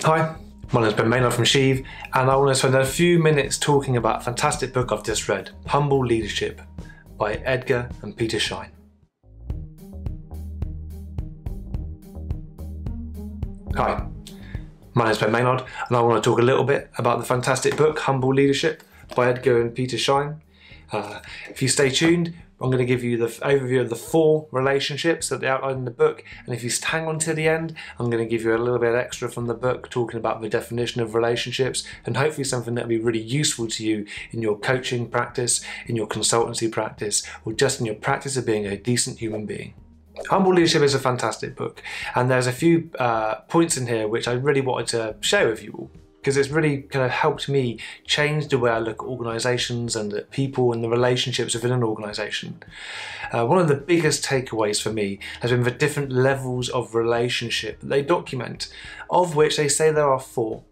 Hi, my name is Ben Maynard from Sheev, and I want to spend a few minutes talking about a fantastic book I've just read, Humble Leadership by Edgar and Schein. Hi, my name is Ben Maynard, and I want to talk a little bit about the fantastic book, Humble Leadership by Edgar and Schein. If you stay tuned, I'm going to give you the overview of the 4 relationships that they outline in the book, and if you hang on to the end, I'm going to give you a little bit extra from the book talking about the definition of relationships, and hopefully something that will be really useful to you in your coaching practice, in your consultancy practice, or just in your practice of being a decent human being. Humble Leadership is a fantastic book, and there's a few points in here which I really wanted to share with you all, because it's really kind of helped me change the way I look at organisations and at people and the relationships within an organisation. One of the biggest takeaways for me has been the different levels of relationship that they document, of which they say there are 4.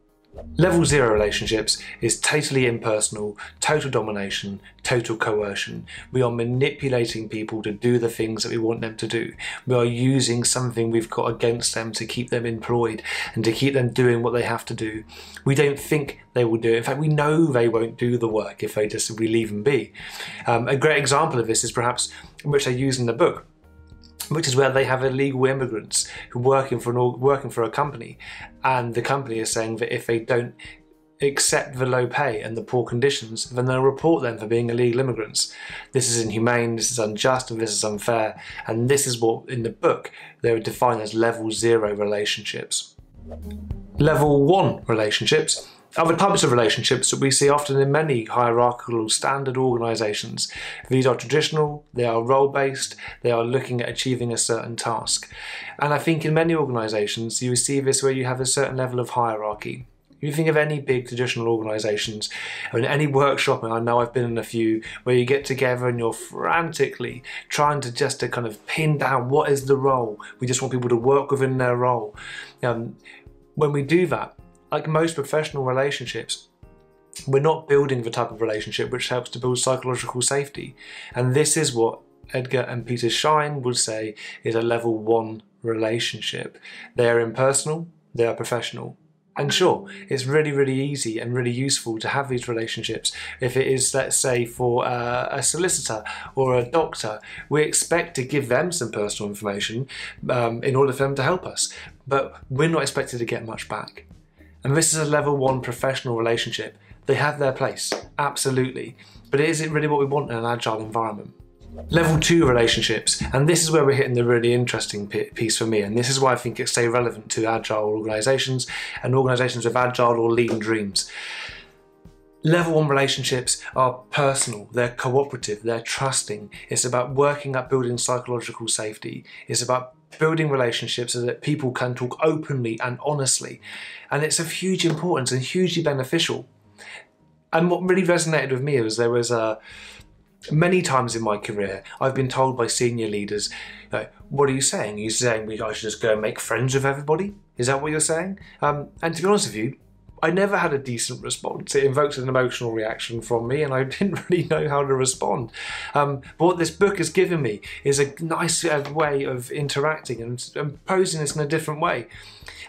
Level 0 relationships is totally impersonal, total domination, total coercion. We are manipulating people to do the things that we want them to do. We are using something we've got against them to keep them employed and to keep them doing what they have to do. We don't think they will do it. In fact, we know they won't do the work if we leave them be. A great example of this is perhaps, which I use in the book, which is where they have illegal immigrants who are working for a company, and the company is saying that if they don't accept the low pay and the poor conditions, then they'll report them for being illegal immigrants. This is inhumane, this is unjust, and this is unfair, and this is what in the book they would define as level 0 relationships. Level 1 relationships are the types of relationships that we see often in many hierarchical standard organisations. These are traditional, they are role-based, they are looking at achieving a certain task. And I think in many organisations you see this where you have a certain level of hierarchy. You think of any big traditional organisations, and any workshop, and I know I've been in a few, where you get together and you're frantically trying to kind of pin down what is the role. We just want people to work within their role. When we do that, like most professional relationships, we're not building the type of relationship which helps to build psychological safety. And this is what Edgar and Schein would say is a level 1 relationship. They are impersonal, they are professional. And sure, it's really, really easy and really useful to have these relationships. If it is, let's say, for a solicitor or a doctor, we expect to give them some personal information in order for them to help us. But we're not expected to get much back. And this is a level 1 professional relationship. They have their place, absolutely. But is it really what we want in an agile environment? Level 2 relationships, and this is where we're hitting the really interesting piece for me, and this is why I think it stays relevant to agile organisations and organisations with agile or lean dreams. Level 1 relationships are personal, they're cooperative, they're trusting. It's about working at building psychological safety. It's about building relationships so that people can talk openly and honestly. And it's of huge importance and hugely beneficial. And what really resonated with me was there was many times in my career I've been told by senior leaders, what are you saying? Are you saying we guys should just go and make friends with everybody? Is that what you're saying? And to be honest with you, I never had a decent response. It invoked an emotional reaction from me, and I didn't really know how to respond. But what this book has given me is a nice way of interacting and posing this in a different way.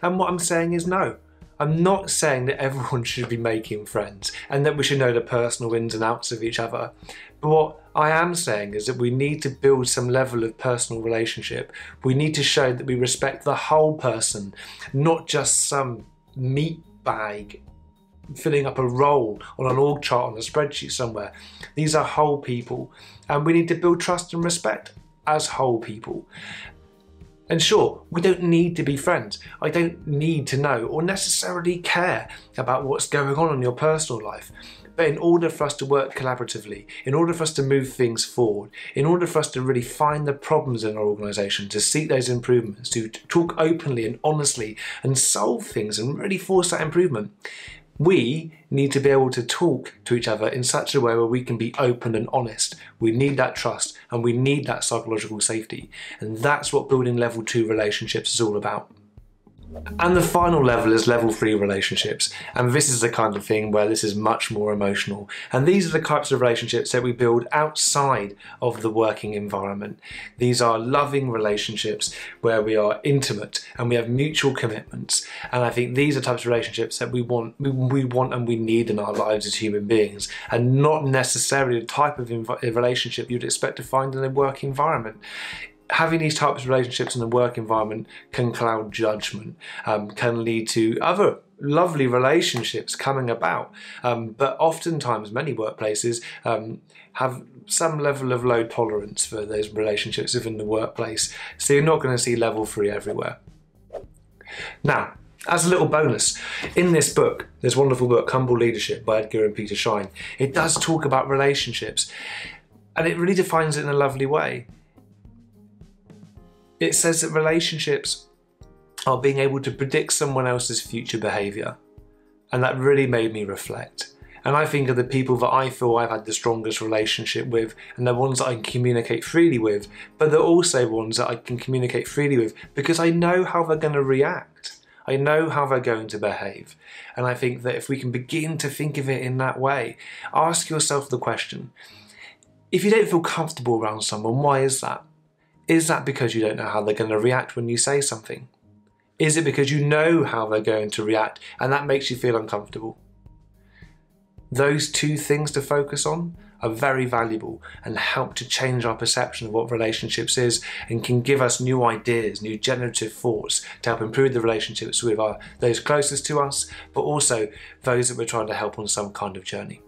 And what I'm saying is no. I'm not saying that everyone should be making friends and that we should know the personal ins and outs of each other. But what I am saying is that we need to build some level of personal relationship. We need to show that we respect the whole person, not just some meat bag filling up a role on an org chart on a spreadsheet somewhere. These are whole people, and we need to build trust and respect as whole people. And sure, we don't need to be friends. I don't need to know or necessarily care about what's going on in your personal life. But in order for us to work collaboratively, in order for us to move things forward, in order for us to really find the problems in our organisation, to seek those improvements, to talk openly and honestly and solve things and really force that improvement, we need to be able to talk to each other in such a way where we can be open and honest. We need that trust and we need that psychological safety. And that's what building level 2 relationships is all about. And the final level is level 3 relationships. And this is the kind of thing where this is much more emotional. And these are the types of relationships that we build outside of the working environment. These are loving relationships where we are intimate and we have mutual commitments. And I think these are types of relationships that we want and we need in our lives as human beings, and not necessarily the type of relationship you'd expect to find in a work environment. Having these types of relationships in the work environment can cloud judgment, can lead to other lovely relationships coming about. But oftentimes, many workplaces have some level of low tolerance for those relationships within the workplace. So you're not going to see level 3 everywhere. Now, as a little bonus, in this book, this wonderful book, Humble Leadership by Edgar and Peter Schein, it does talk about relationships, and it really defines it in a lovely way. It says that relationships are being able to predict someone else's future behaviour. And that really made me reflect. And I think of the people that I feel I've had the strongest relationship with, and they're ones that I can communicate freely with, but they're also ones that I can communicate freely with because I know how they're going to react. I know how they're going to behave. And I think that if we can begin to think of it in that way, ask yourself the question, if you don't feel comfortable around someone, why is that? Is that because you don't know how they're going to react when you say something? Is it because you know how they're going to react and that makes you feel uncomfortable? Those two things to focus on are very valuable and help to change our perception of what relationships is, and can give us new ideas, new generative thoughts to help improve the relationships with those closest to us, but also those that we're trying to help on some kind of journey.